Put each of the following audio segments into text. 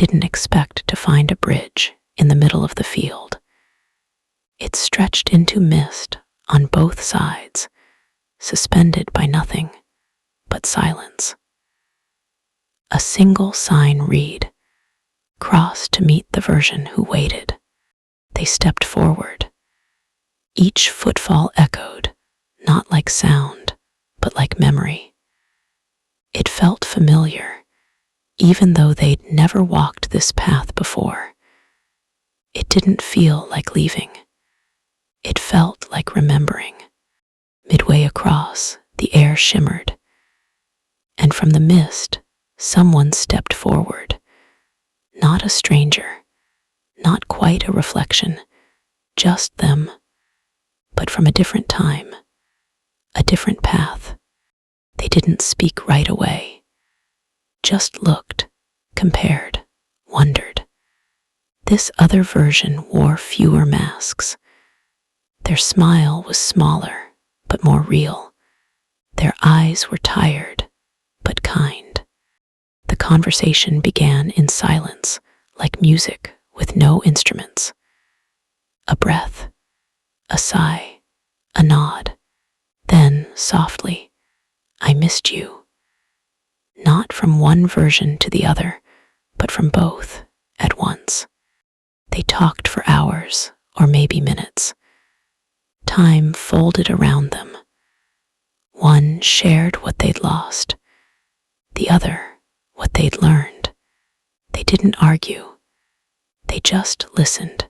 didn't expect to find a bridge in the middle of the field. It stretched into mist on both sides, suspended by nothing but silence. A single sign read, "Cross to meet the version who waited." They stepped forward. Each footfall echoed, not like sound, but like memory. It felt familiar, even though they'd never walked this path before. It didn't feel like leaving. It felt like remembering. Midway across, the air shimmered, and from the mist, someone stepped forward. Not a stranger, not quite a reflection, just them, but from a different time, a different path. They didn't speak right away, just looked, compared, wondered. This other version wore fewer masks. Their smile was smaller, but more real. Their eyes were tired, but kind. The conversation began in silence, like music with no instruments. A breath, a sigh, a nod. Then, softly, "I missed you." Not from one version to the other, but from both at once. They talked for hours, or maybe minutes. Time folded around them. One shared what they'd lost, the other what they'd learned. They didn't argue. They just listened.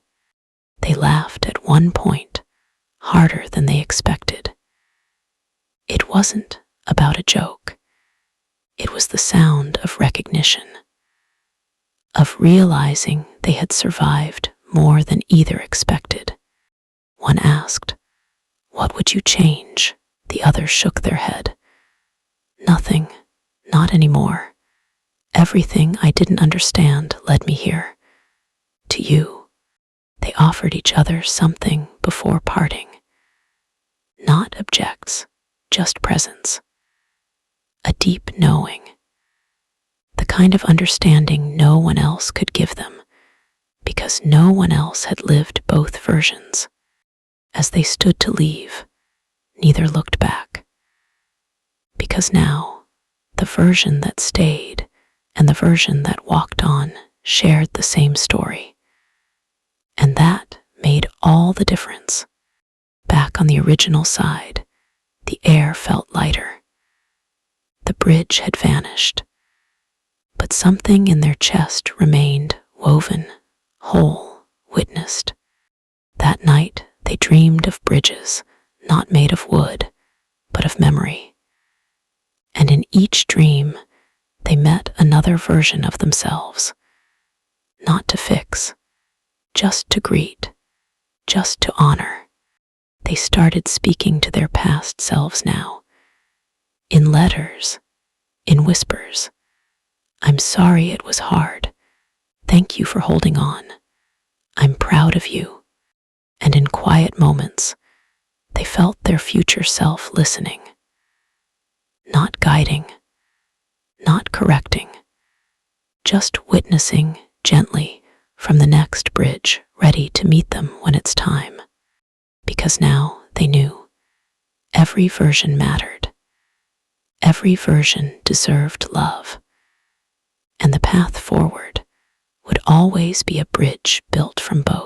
They laughed at one point, harder than they expected. It wasn't about a joke. It was the sound of recognition, of realizing they had survived more than either expected. One asked, "What would you change?" The other shook their head. "Nothing, not anymore. Everything I didn't understand led me here. To you." They offered each other something before parting. Not objects, just presence. A deep knowing. The kind of understanding no one else could give them, because no one else had lived both versions. As they stood to leave, neither looked back. Because now, the version that stayed and the version that walked on shared the same story. And that made all the difference. Back on the original side, the air felt lighter. The bridge had vanished, but something in their chest remained woven, whole, witnessed. That night, they dreamed of bridges, not made of wood, but of memory. And in each dream, they met another version of themselves. Not to fix, just to greet, just to honor. They started speaking to their past selves now. In letters, in whispers. "I'm sorry it was hard. Thank you for holding on. I'm proud of you." And in quiet moments, they felt their future self listening. Not guiding, not correcting, just witnessing gently from the next bridge, ready to meet them when it's time. Because now they knew every version mattered. Every version deserved love. And the path forward would always be a bridge built from both.